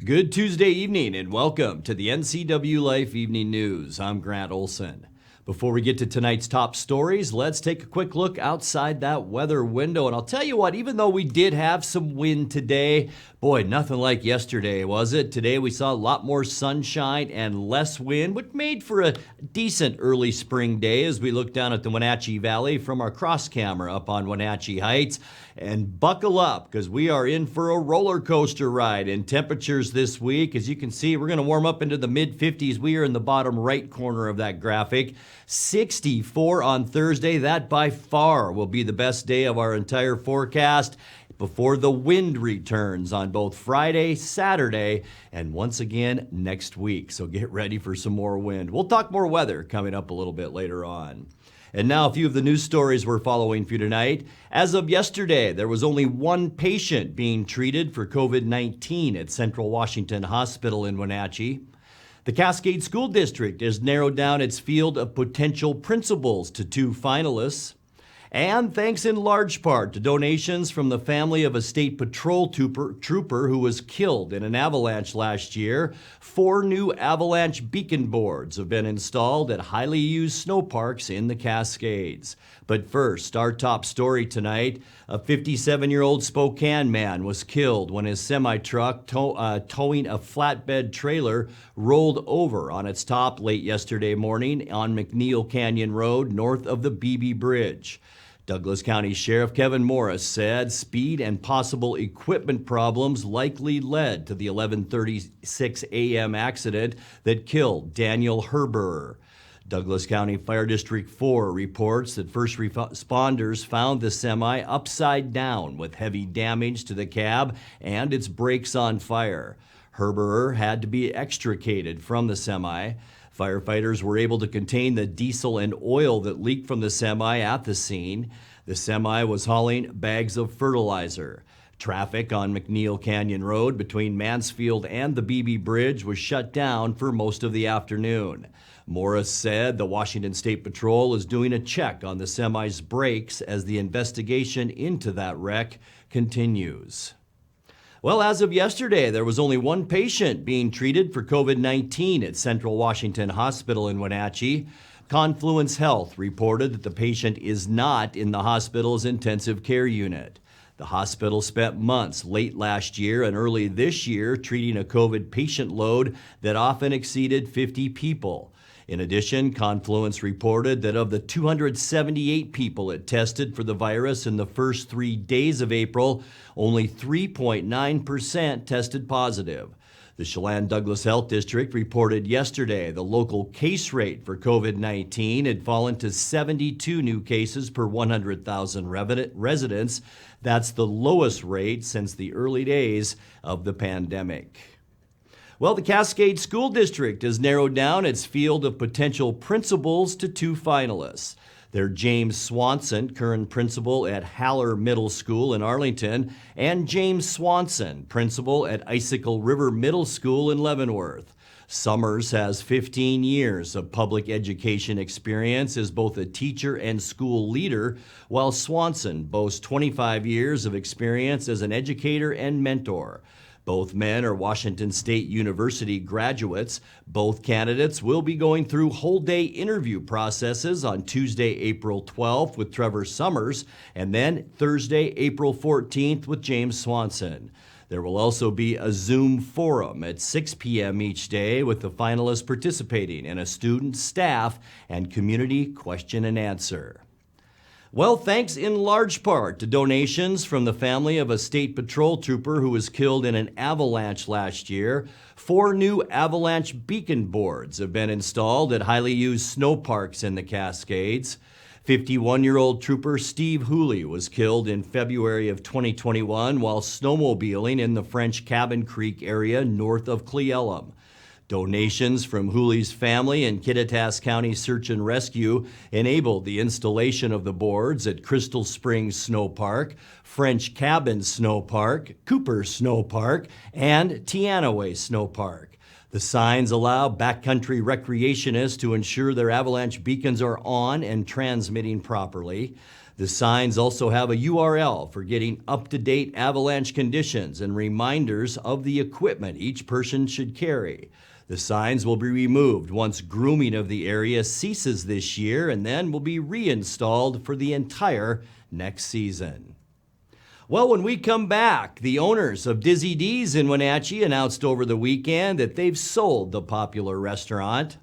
Good Tuesday evening and welcome to the NCWLIFE Evening News. I'm Grant Olson. Before we get to tonight's top stories, let's take a quick look outside that weather window. And I'll tell you what, even though we did have some wind today, boy, nothing like yesterday, was it? Today we saw a lot more sunshine and less wind, which made for a decent early spring day as we look down at the Wenatchee Valley from our cross camera up on Wenatchee Heights. And buckle up, because we are in for a roller coaster ride in temperatures this week. As you can see, we're going to warm up into the mid-50s. We are in the bottom right corner of that graphic. 64 on Thursday. That by far will be the best day of our entire forecast before the wind returns on both Friday, Saturday, and once again next week. So get ready for some more wind. We'll talk more weather coming up a little bit later on. And now a few of the news stories we're following for you tonight. As of yesterday, there was only one patient being treated for COVID-19 at Central Washington Hospital in Wenatchee. The Cascade School District has narrowed down its field of potential principals to 2 finalists. And thanks in large part to donations from the family of a state patrol trooper who was killed in an avalanche last year, 4 new avalanche beacon boards have been installed at highly used snow parks in the Cascades. But first, our top story tonight, a 57-year-old Spokane man was killed when his semi-truck towing a flatbed trailer rolled over on its top late yesterday morning on McNeil Canyon Road north of the Beebe Bridge. Douglas County Sheriff Kevin Morris said speed and possible equipment problems likely led to the 11:36 a.m. accident that killed Daniel Herberer. Douglas County Fire District 4 reports that first responders found the semi upside down with heavy damage to the cab and its brakes on fire. Herberer had to be extricated from the semi. Firefighters were able to contain the diesel and oil that leaked from the semi at the scene. The semi was hauling bags of fertilizer. Traffic on McNeil Canyon Road between Mansfield and the Beebe Bridge was shut down for most of the afternoon. Morris said the Washington State Patrol is doing a check on the semi's brakes as the investigation into that wreck continues. Well, as of yesterday, there was only one patient being treated for COVID-19 at Central Washington Hospital in Wenatchee. Confluence Health reported that the patient is not in the hospital's intensive care unit. The hospital spent months late last year and early this year treating a COVID patient load that often exceeded 50 people. In addition, Confluence reported that of the 278 people it tested for the virus in the first 3 days of April, only 3.9% tested positive. The Chelan-Douglas Health District reported yesterday the local case rate for COVID-19 had fallen to 72 new cases per 100,000 residents. That's the lowest rate since the early days of the pandemic. Well, the Cascade School District has narrowed down its field of potential principals to 2 finalists. They're James Swanson, current principal at Haller Middle School in Arlington, and James Swanson, principal at Icicle River Middle School in Leavenworth. Summers has 15 years of public education experience as both a teacher and school leader, while Swanson boasts 25 years of experience as an educator and mentor. Both men are Washington State University graduates. Both candidates will be going through whole-day interview processes on Tuesday, April 12th with Trevor Summers, and then Thursday, April 14th with James Swanson. There will also be a Zoom forum at 6 p.m. each day with the finalists participating in a student, staff, and community question and answer. Well, thanks in large part to donations from the family of a state patrol trooper who was killed in an avalanche last year, 4 new avalanche beacon boards have been installed at highly used snow parks in the Cascades. 51-year-old trooper Steve Hooley was killed in February of 2021 while snowmobiling in the French Cabin Creek area north of Cle Elum. Donations from Hooley's family and Kittitas County Search and Rescue enabled the installation of the boards at Crystal Springs Snow Park, French Cabin Snow Park, Cooper Snow Park, and Teanaway Snow Park. The signs allow backcountry recreationists to ensure their avalanche beacons are on and transmitting properly. The signs also have a URL for getting up-to-date avalanche conditions and reminders of the equipment each person should carry. The signs will be removed once grooming of the area ceases this year and then will be reinstalled for the entire next season. Well, when we come back, the owners of Dizzy D's in Wenatchee announced over the weekend that they've sold the popular restaurant.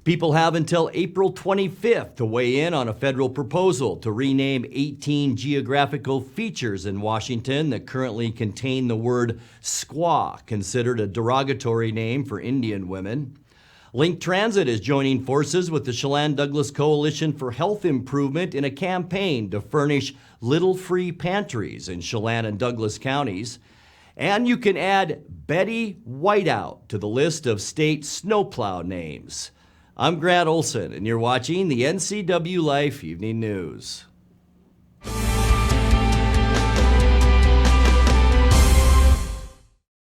People have until April 25th to weigh in on a federal proposal to rename 18 geographical features in Washington that currently contain the word squaw, considered a derogatory name for Indian women. Link Transit is joining forces with the Chelan-Douglas Coalition for Health Improvement in a campaign to furnish little free pantries in Chelan and Douglas counties. And you can add Betty Whiteout to the list of state snowplow names. I'm Grant Olson, and you're watching the NCWLIFE Evening News.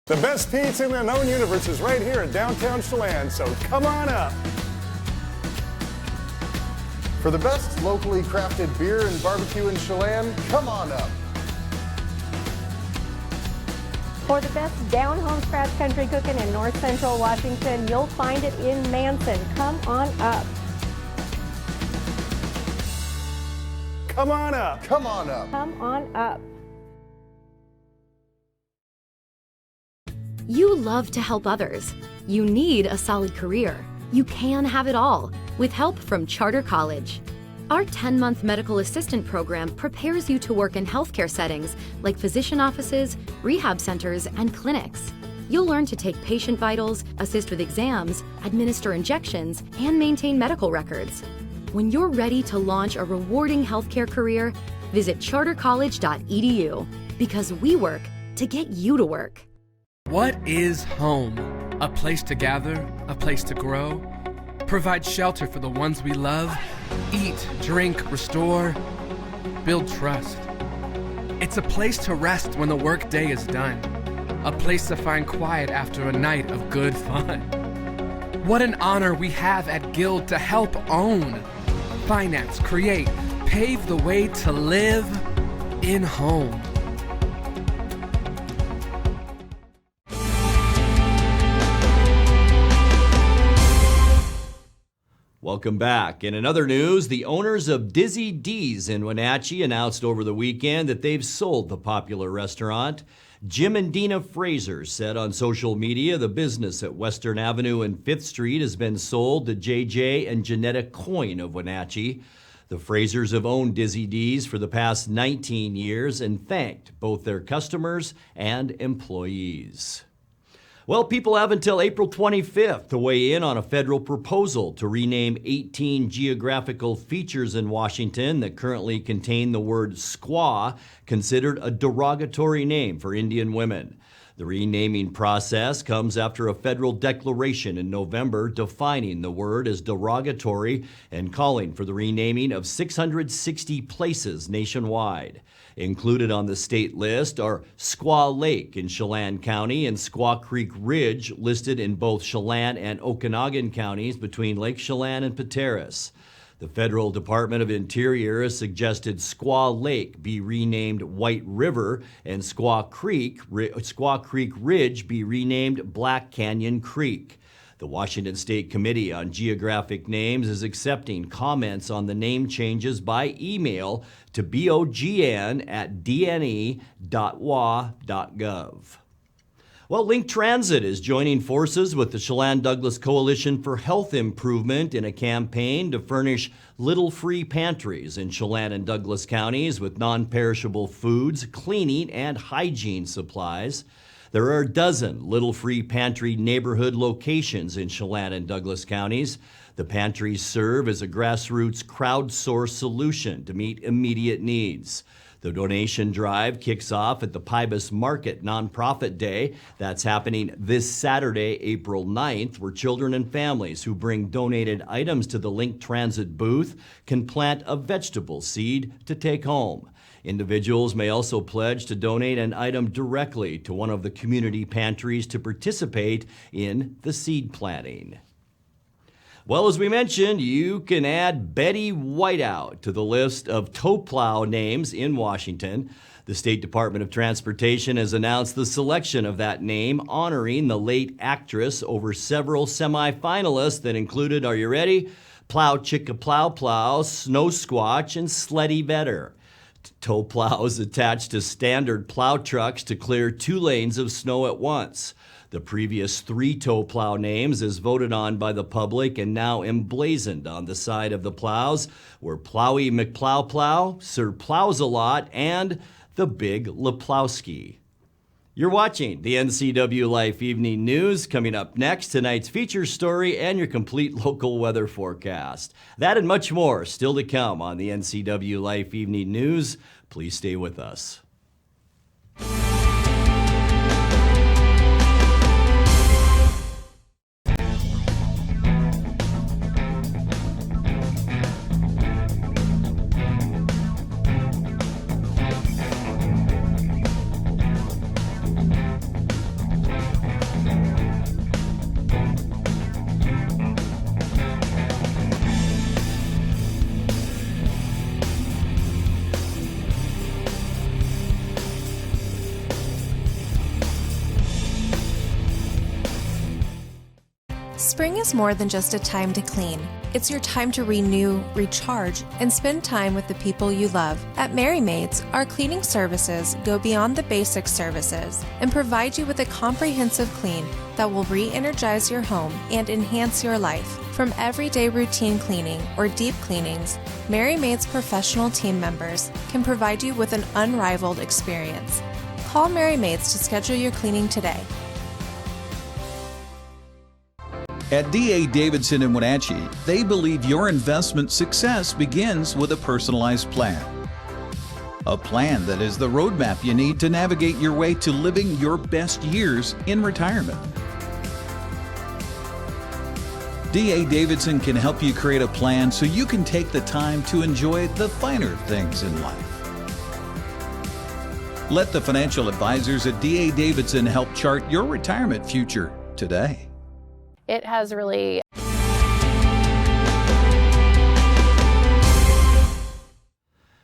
The best pizza in the known universe is right here in downtown Chelan, so come on up. For the best locally crafted beer and barbecue in Chelan, come on up. For the best down-home scratch country cooking in north central Washington, you'll find it in Manson. Come on up. Come on up. Come on up. Come on up. You love to help others. You need a solid career. You can have it all with help from Charter College. Our 10-month medical assistant program prepares you to work in healthcare settings like physician offices, rehab centers, and clinics. You'll learn to take patient vitals, assist with exams, administer injections, and maintain medical records. When you're ready to launch a rewarding healthcare career, visit chartercollege.edu because we work to get you to work. What is home? A place to gather, a place to grow, provide shelter for the ones we love, eat, drink, restore, build trust. It's a place to rest when the workday is done, a place to find quiet after a night of good fun. What an honor we have at Guild to help own, finance, create, pave the way to live in home. Welcome back. In another news, the owners of Dizzy D's in Wenatchee announced over the weekend that they've sold the popular restaurant. Jim and Dina Fraser said on social media the business at Western Avenue and 5th Street has been sold to JJ and Janetta Coyne of Wenatchee. The Frasers have owned Dizzy D's for the past 19 years and thanked both their customers and employees. Well, people have until April 25th to weigh in on a federal proposal to rename 18 geographical features in Washington that currently contain the word squaw, considered a derogatory name for Indian women. The renaming process comes after a federal declaration in November defining the word as derogatory and calling for the renaming of 660 places nationwide. Included on the state list are Squaw Lake in Chelan County and Squaw Creek Ridge, listed in both Chelan and Okanogan counties between Lake Chelan and Pateros. The Federal Department of Interior has suggested Squaw Lake be renamed White River and Squaw Creek Ridge be renamed Black Canyon Creek. The Washington State Committee on Geographic Names is accepting comments on the name changes by email to bogn@dne.wa.gov. Well, Link Transit is joining forces with the Chelan-Douglas Coalition for Health Improvement in a campaign to furnish little free pantries in Chelan and Douglas counties with non-perishable foods, cleaning, and hygiene supplies. There are a dozen little free pantry neighborhood locations in Chelan and Douglas counties. The pantries serve as a grassroots crowdsourced solution to meet immediate needs. The donation drive kicks off at the Pybus Market Nonprofit Day. That's happening this Saturday, April 9th, where children and families who bring donated items to the Link Transit booth can plant a vegetable seed to take home. Individuals may also pledge to donate an item directly to one of the community pantries to participate in the seed planting. Well, as we mentioned, you can add Betty Whiteout to the list of tow plow names in Washington. The State Department of Transportation has announced the selection of that name, honoring the late actress over several semifinalists that included, are you ready? Plow Chicka Plow Plow, Snow Squatch, and Sleddy Vedder. Tow plows attached to standard plow trucks to clear 2 lanes of snow at once. The previous 3 tow plow names, as voted on by the public and now emblazoned on the side of the plows, were Plowy McPlow, Sir Plows-a-Lot, and the Big Leplowski. You're watching the NCWLIFE Evening News. Coming up next, tonight's feature story and your complete local weather forecast. That and much more still to come on the NCWLIFE Evening News. Please stay with us. Spring is more than just a time to clean. It's your time to renew, recharge, and spend time with the people you love. At Merry Maids, our cleaning services go beyond the basic services and provide you with a comprehensive clean that will re-energize your home and enhance your life. From everyday routine cleaning or deep cleanings, Merry Maids professional team members can provide you with an unrivaled experience. Call Merry Maids to schedule your cleaning today. At D.A. Davidson in Wenatchee, they believe your investment success begins with a personalized plan. A plan that is the roadmap you need to navigate your way to living your best years in retirement. D.A. Davidson can help you create a plan so you can take the time to enjoy the finer things in life. Let the financial advisors at D.A. Davidson help chart your retirement future today. It has really...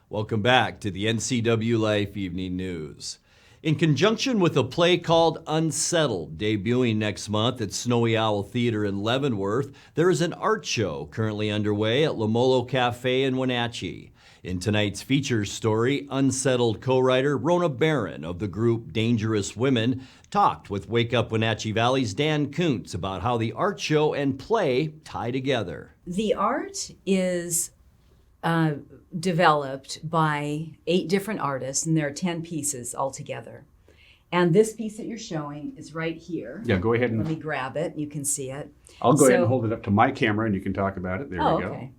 Welcome back to the NCWLIFE Evening News. In conjunction with a play called Unsettled, debuting next month at Snowy Owl Theater in Leavenworth, there is an art show currently underway at Lamolo Cafe in Wenatchee. In tonight's feature story, Unsettled co-writer Rona Barron of the group Dangerous Women talked with Wake Up Wenatchee Valley's Dan Kuntz about how the art show and play tie together. The art is developed by 8 different artists, and there are 10 pieces altogether. And this piece that you're showing is right here. Yeah, go ahead and... Let me grab it, you can see it. I'll go ahead and hold it up to my camera and you can talk about it. There we go. Okay.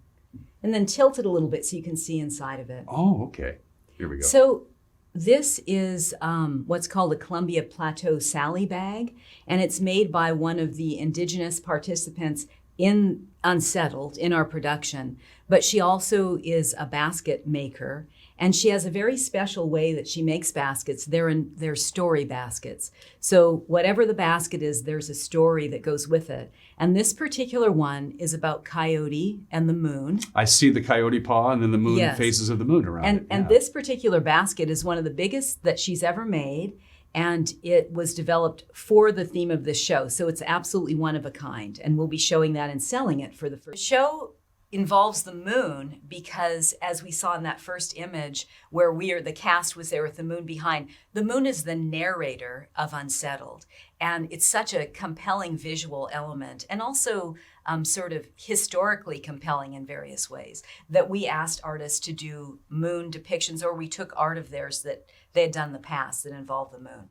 And then tilt it a little bit so you can see inside of it. Oh, okay. Here we go. So this is what's called a Columbia Plateau Sally bag, and it's made by one of the indigenous participants in Unsettled in our production. But she also is a basket maker, and she has a very special way that she makes baskets. They're story baskets. So whatever the basket is, there's a story that goes with it. And this particular one is about Coyote and the moon. I see the coyote paw and then the moon, Yes. faces of the moon around it. And this particular basket is one of the biggest that she's ever made, and it was developed for the theme of this show. So it's absolutely one of a kind, and we'll be showing that and selling it for the first. The show involves the moon because, as we saw in that first image where the cast was there with the moon behind, the moon is the narrator of Unsettled. And it's such a compelling visual element, and also sort of historically compelling in various ways, that we asked artists to do moon depictions, or we took art of theirs that they had done in the past that involved the moon.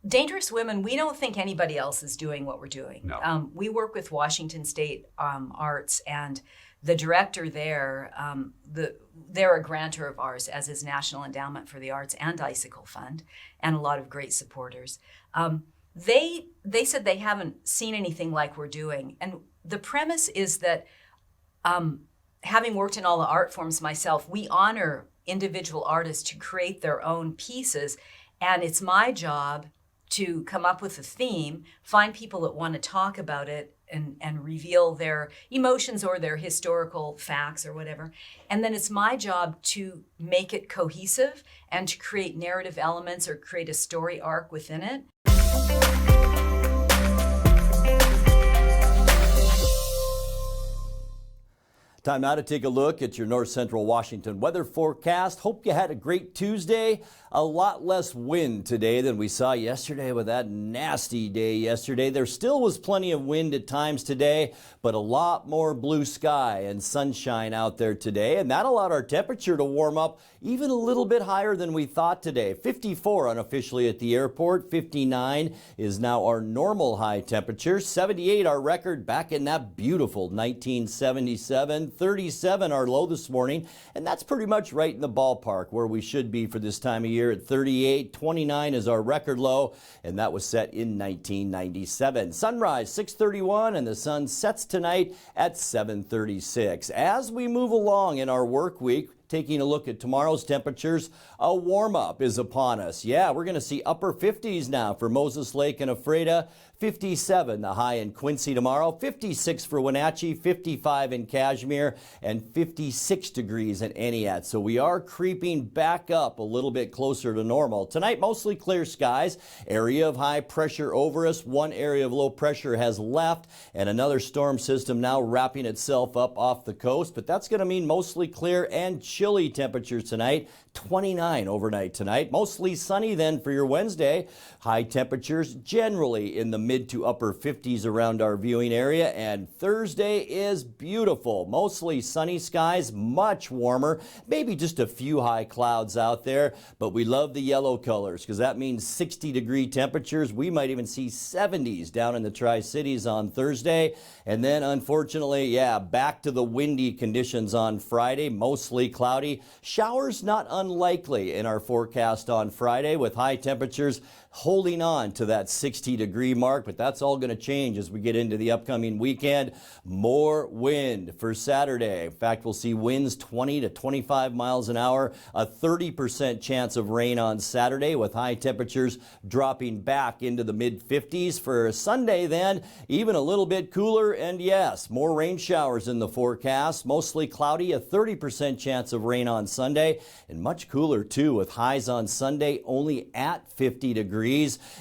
Dangerous Women, we don't think anybody else is doing what we're doing. No. We work with Washington State Arts, and the director there, they're a grantor of ours, as is National Endowment for the Arts and Icicle Fund, and a lot of great supporters. They said they haven't seen anything like we're doing. And the premise is that, having worked in all the art forms myself, we honor individual artists to create their own pieces. And it's my job to come up with a theme, find people that want to talk about it and reveal their emotions or their historical facts or whatever. And then it's my job to make it cohesive and to create narrative elements or create a story arc within it. Time now to take a look at your North Central Washington weather forecast. Hope you had a great Tuesday. A lot less wind today than we saw yesterday with that nasty day yesterday. There still was plenty of wind at times today, but a lot more blue sky and sunshine out there today. And that allowed our temperature to warm up even a little bit higher than we thought today. 54 unofficially at the airport. 59 is now our normal high temperature. 78 our record back in that beautiful 1977. 37 our low this morning, and that's pretty much right in the ballpark where we should be for this time of year at 38. 29 is our record low, and that was set in 1997. Sunrise 6:31, and the sun sets tonight at 7:36. As we move along in our work week, taking a look at tomorrow's temperatures, a warm-up is upon us. Yeah, we're going to see upper 50s now for Moses Lake and Ephrata. 57 the high in Quincy tomorrow, 56 for Wenatchee, 55 in Kashmir, and 56 degrees in Entiat. So we are creeping back up a little bit closer to normal. Tonight, mostly clear skies, area of high pressure over us. One area of low pressure has left, and another storm system now wrapping itself up off the coast. But that's going to mean mostly clear and chilly temperatures tonight. 29 overnight tonight. Mostly sunny then for your Wednesday. High temperatures generally in the mid to upper 50s around our viewing area. And Thursday is beautiful. Mostly sunny skies, much warmer. Maybe just a few high clouds out there. But we love the yellow colors because that means 60-degree temperatures. We might even see 70s down in the Tri-Cities on Thursday. And then unfortunately, yeah, back to the windy conditions on Friday. Mostly cloudy. Showers not unlikely in our forecast on Friday with high temperatures holding on to that 60-degree mark, but that's all going to change as we get into the upcoming weekend. More wind for Saturday. In fact, we'll see winds 20 to 25 miles an hour, a 30% chance of rain on Saturday with high temperatures dropping back into the mid-50s. For Sunday then, even a little bit cooler, and yes, more rain showers in the forecast. Mostly cloudy, a 30% chance of rain on Sunday, and much cooler too with highs on Sunday only at 50 degrees.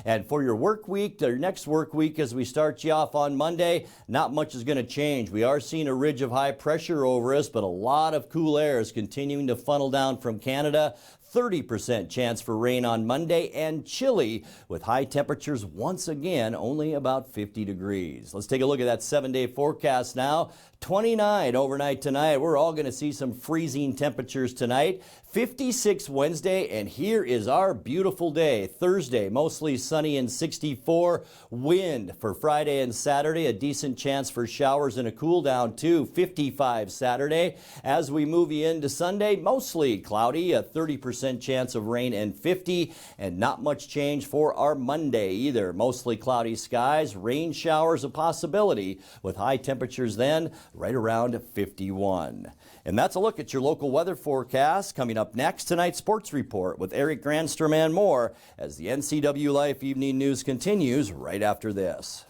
And for your work week, your next work week as we start you off on Monday, not much is going to change. We are seeing a ridge of high pressure over us, but a lot of cool air is continuing to funnel down from Canada. 30% chance for rain on Monday, and chilly with high temperatures once again only about 50 degrees. Let's take a look at that 7-day forecast now. 29 overnight tonight. We're all going to see some freezing temperatures tonight. 56 Wednesday, and here is our beautiful day. Thursday, mostly sunny and 64. Wind for Friday and Saturday. A decent chance for showers and a cool down too. 55 Saturday. As we move you into Sunday, mostly cloudy. A 30% chance of rain and 50. And not much change for our Monday either. Mostly cloudy skies. Rain showers a possibility with high temperatures then right around 51. And that's a look at your local weather forecast. Coming up next, tonight's sports report with Eric Granstrom and more as the NCWLIFE Evening News continues right after this.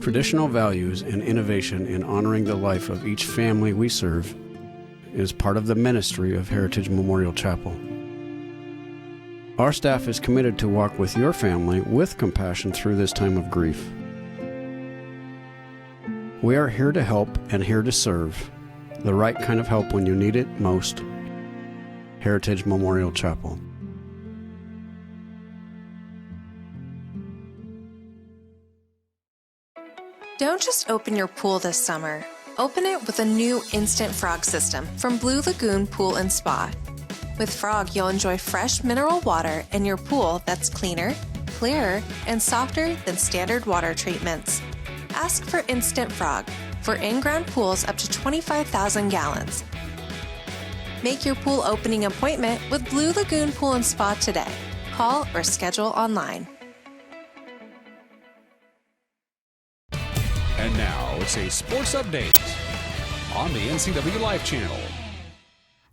Traditional values and innovation in honoring the life of each family we serve is part of the ministry of Heritage Memorial Chapel. Our staff is committed to walk with your family with compassion through this time of grief. We are here to help and here to serve, the right kind of help when you need it most. Heritage Memorial Chapel. Don't just open your pool this summer. Open it with a new Instant Frog system from Blue Lagoon Pool and Spa. With Frog, you'll enjoy fresh mineral water in your pool that's cleaner, clearer, and softer than standard water treatments. Ask for Instant Frog for in-ground pools up to 25,000 gallons. Make your pool opening appointment with Blue Lagoon Pool and Spa today. Call or schedule online. And now it's a sports update on the NCWLIFE channel.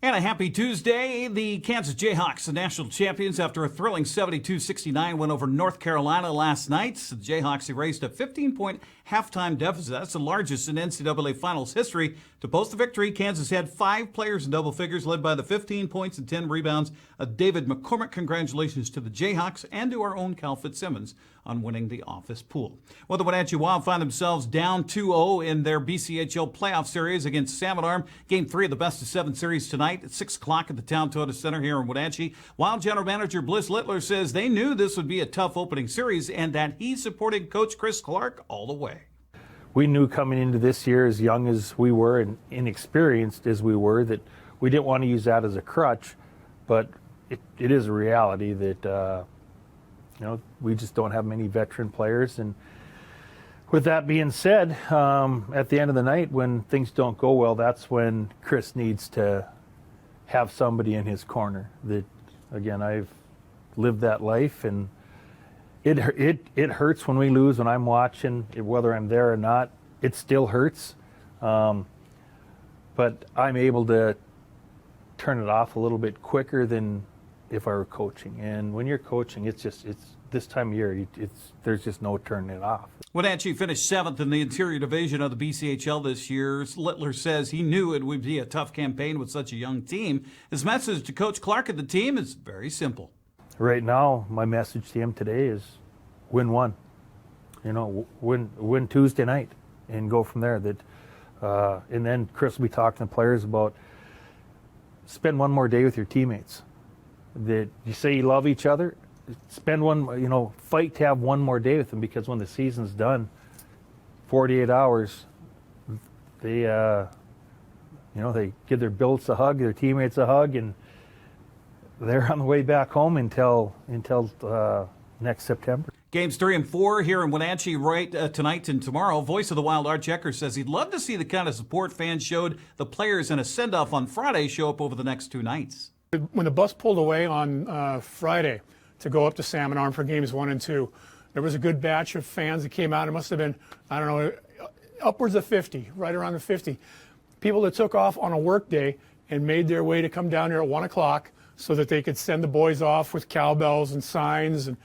And a happy Tuesday. The Kansas Jayhawks, the national champions, after a thrilling 72-69 win over North Carolina last night. The Jayhawks erased a 15-point halftime deficit. That's the largest in NCAA Finals history. To post the victory, Kansas had 5 players in double figures, led by the 15 points and 10 rebounds of David McCormick. Congratulations to the Jayhawks and to our own Cal Fitzsimmons on winning the office pool. Well, the Wenatchee Wild find themselves down 2-0 in their BCHL playoff series against Salmon Arm. Game 3 of the best-of-7 series tonight at 6 o'clock at the Town Toyota Center here in Wenatchee. Wild General Manager Bliss Littler says they knew this would be a tough opening series and that he supported Coach Chris Clark all the way. We knew coming into this year, as young as we were and inexperienced as we were, that we didn't want to use that as a crutch, but it is a reality that we just don't have many veteran players. And with that being said, at the end of the night, when things don't go well, that's when Chris needs to have somebody in his corner. That, again, I've lived that life, and it hurts when we lose. When I'm watching, whether I'm there or not, it still hurts. But I'm able to turn it off a little bit quicker than if I were coaching. And when you're coaching, it's this time of year, there's just no turning it off. Wenatchee finished 7th in the interior division of the BCHL this year. Littler says he knew it would be a tough campaign with such a young team. His message to Coach Clark and the team is very simple. Right now, my message to him today is win one. Win Tuesday night and go from there. And then Chris will be talking to players about spend one more day with your teammates. That you say you love each other, spend fight to have one more day with them, because when the season's done, 48 hours, they give their billets a hug, their teammates a hug, and they're on the way back home until next September. Games 3 and 4 here in Wenatchee tonight and tomorrow. Voice of the Wild, Art Checker, says he'd love to see the kind of support fans showed the players in a send-off on Friday show up over the next 2 nights. When the bus pulled away on Friday to go up to Salmon Arm for games 1 and 2, there was a good batch of fans that came out. It must have been, upwards of 50, right around the 50. People that took off on a work day and made their way to come down here at 1 o'clock so that they could send the boys off with cowbells and signs and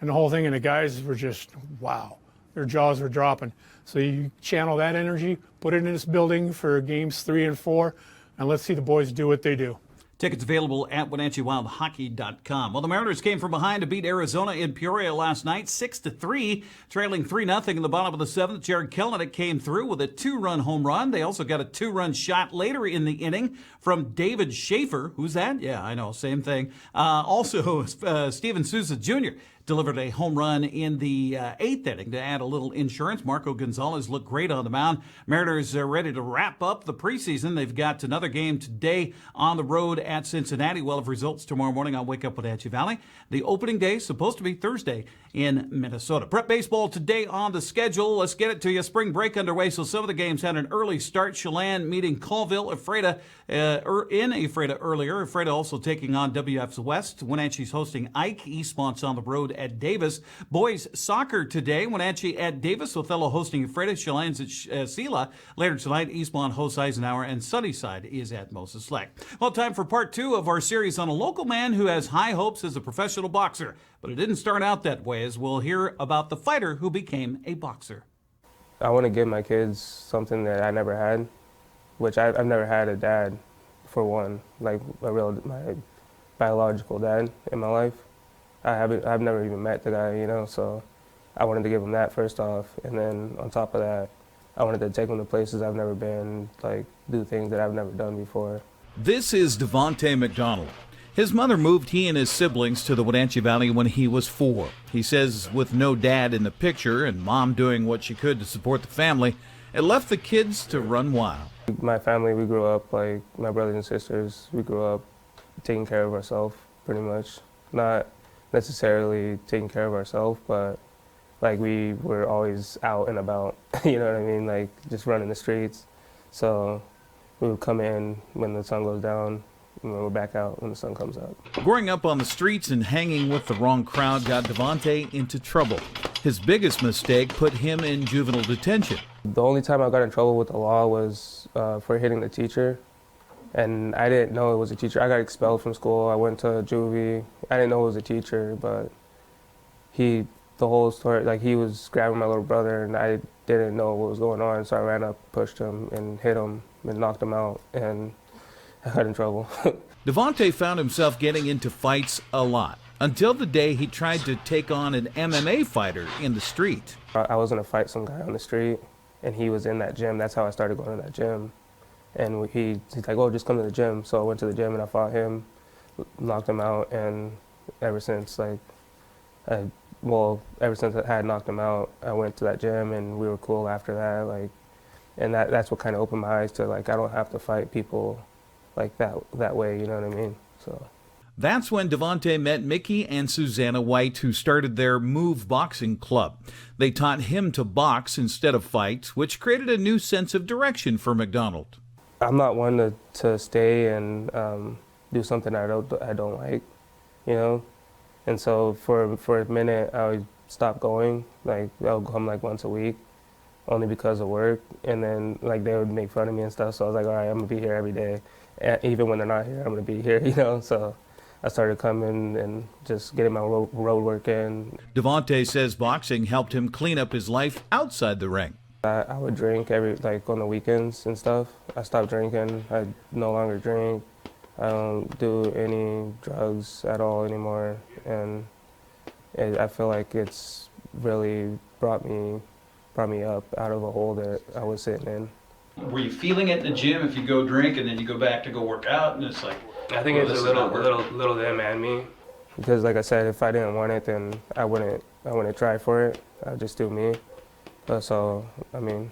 the whole thing. And the guys were just, wow, their jaws were dropping. So you channel that energy, put it in this building for games 3 and 4, and let's see the boys do what they do. Tickets available at WenatcheeWildHockey.com. Well, the Mariners came from behind to beat Arizona in Peoria last night, 6-3, trailing 3-0 in the bottom of the 7th. Jared Kelenic came through with a 2-run home run. They also got a 2-run shot later in the inning from David Schaefer. Who's that? Yeah, I know, same thing. Also, Steven Souza Jr. delivered a home run in the 8th inning to add a little insurance. Marco Gonzalez looked great on the mound. Mariners are ready to wrap up the preseason. They've got another game today on the road at Cincinnati. We'll have results tomorrow morning on Wake Up Wenatchee Valley. The opening day is supposed to be Thursday in Minnesota. Prep baseball today on the schedule. Let's get it to you. Spring break underway, so some of the games had an early start. Chelan meeting Colville, Ephrata in Ephrata earlier. Ephrata also taking on WF's West. Wenatchee's hosting Ike. Eastmont's on the road at Davis. Boys soccer today. Wenatchee at Davis. Othello hosting Ephrata. Chelan's at Sela. Later tonight, Eastmont hosts Eisenhower, and Sunnyside is at Moses Lake. Well, time for part 2 of our series on a local man who has high hopes as a professional boxer. But it didn't start out that way, as we'll hear about the fighter who became a boxer. I want to give my kids something that I never had, which I've never had a dad, for one, like my biological dad in my life. I've never even met the guy, so I wanted to give him that first off. And then on top of that, I wanted to take him to places I've never been, like do things that I've never done before. This is Devontae McDonald. His mother moved he and his siblings to the Wenatchee Valley when he was 4. He says with no dad in the picture and mom doing what she could to support the family, it left the kids to run wild. My family, we grew up, like my brothers and sisters, we grew up taking care of ourselves pretty much. Not necessarily taking care of ourselves, but like we were always out and about, you know what I mean? Like just running the streets. So we would come in when the sun goes down, and we're back out when the sun comes up. Growing up on the streets and hanging with the wrong crowd got Devontae into trouble. His biggest mistake put him in juvenile detention. The only time I got in trouble with the law was for hitting the teacher. And I didn't know it was a teacher. I got expelled from school. I went to juvie. I didn't know it was a teacher, but the whole story, like he was grabbing my little brother and I didn't know what was going on. So I ran up, pushed him and hit him and knocked him out, and I got in trouble. Devontae found himself getting into fights a lot until the day he tried to take on an MMA fighter in the street. I was going to fight some guy on the street and he was in that gym. That's how I started going to that gym. And he's like, oh, just come to the gym. So I went to the gym and I fought him, knocked him out, and ever since, ever since I had knocked him out, I went to that gym and we were cool after that. And that's what kind of opened my eyes to, I don't have to fight people like that way, you know what I mean? So. That's when Devontae met Mickey and Susanna White, who started their Move Boxing Club. They taught him to box instead of fight, which created a new sense of direction for McDonald. I'm not one to stay and do something I don't like, you know? And so for a minute, I would stop going. I'll come once a week, only because of work. And then they would make fun of me and stuff. So I was like, all right, I'm gonna be here every day. Even when they're not here, I'm gonna be here, you know? So I started coming and just getting my road work in. Devontae says boxing helped him clean up his life outside the ring. I would drink on the weekends and stuff. I stopped drinking. I no longer drink. I don't do any drugs at all anymore. And I feel like it's really brought me up out of a hole that I was sitting in. Were you feeling it in the gym if you go drink and then you go back to go work out and it's like, I think it's a little them and me. Because like I said, if I didn't want it, then I wouldn't try for it. I'd just do me. So, I mean,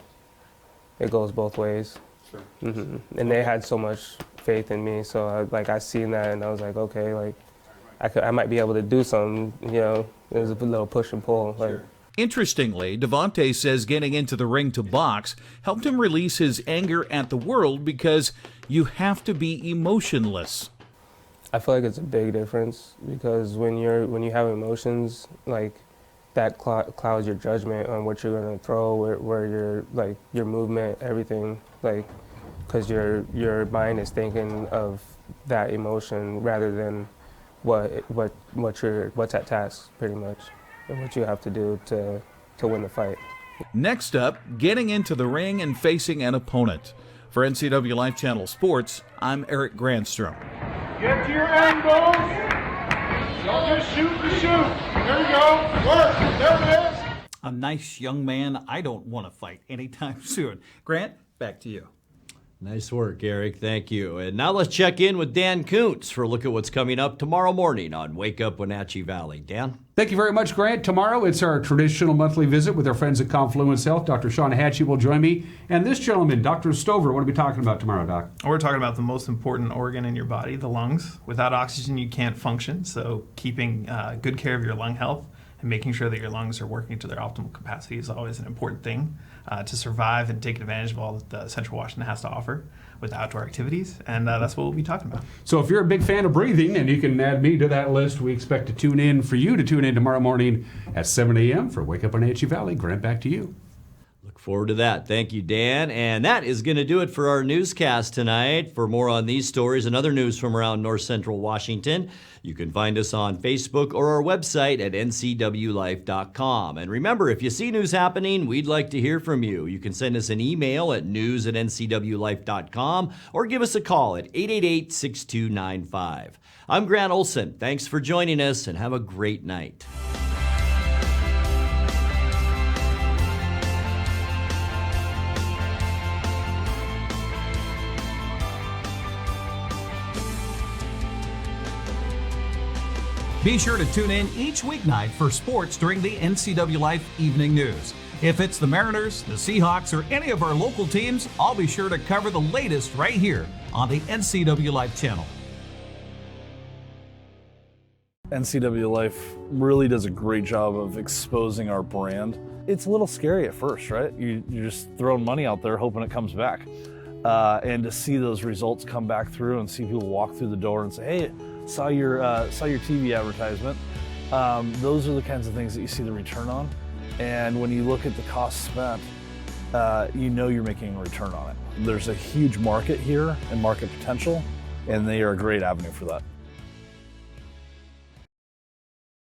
it goes both ways. Sure. Mm-hmm. And they had so much faith in me, so I seen that and I was like, okay, I might be able to do something, you know. It was a little push and pull. Sure. Interestingly, Devontae says getting into the ring to box helped him release his anger at the world because you have to be emotionless. I feel like it's a big difference because when you have emotions, that clouds your judgment on what you're gonna throw, where your movement, everything, because your mind is thinking of that emotion rather than what's at task, pretty much, and what you have to do to win the fight. Next up, getting into the ring and facing an opponent. For NCWLIFE Channel Sports, I'm Eric Grandstrom. Get to your angles. Don't just shoot the shoot. There you go. Work. There it is. A nice young man. I don't want to fight anytime soon. Grant, back to you. Nice work, Eric. Thank you. And now let's check in with Dan Kuntz for a look at what's coming up tomorrow morning on Wake Up Wenatchee Valley. Dan? Thank you very much, Grant. Tomorrow it's our traditional monthly visit with our friends at Confluence Health. Dr. Sean Hatchie will join me. And this gentleman, Dr. Stover, what are we talking about tomorrow, Doc? We're talking about the most important organ in your body, the lungs. Without oxygen, you can't function. So keeping good care of your lung health and making sure that your lungs are working to their optimal capacity is always an important thing to survive and take advantage of all that Central Washington has to offer with outdoor activities, and that's what we'll be talking about. So if you're a big fan of breathing, and you can add me to that list, we expect to tune in tomorrow morning at 7 a.m. for Wake Up Wenatchee Valley. Grant, back to you. Look forward to that. Thank you, Dan. And that is going to do it for our newscast tonight. For more on these stories and other news from around North Central Washington, you can find us on Facebook or our website at ncwlife.com. And remember, if you see news happening, we'd like to hear from you. You can send us an email at news@ncwlife.com or give us a call at 888-6295. I'm Grant Olson. Thanks for joining us and have a great night. Be sure to tune in each weeknight for sports during the NCWLIFE Evening News. If it's the Mariners, the Seahawks, or any of our local teams, I'll be sure to cover the latest right here on the NCWLIFE channel. NCWLIFE really does a great job of exposing our brand. It's a little scary at first, right? You're just throwing money out there hoping it comes back. And to see those results come back through and see people walk through the door and say, hey, saw your TV advertisement. Those are the kinds of things that you see the return on. And when you look at the cost spent, you know you're making a return on it. There's a huge market here and market potential, and they are a great avenue for that.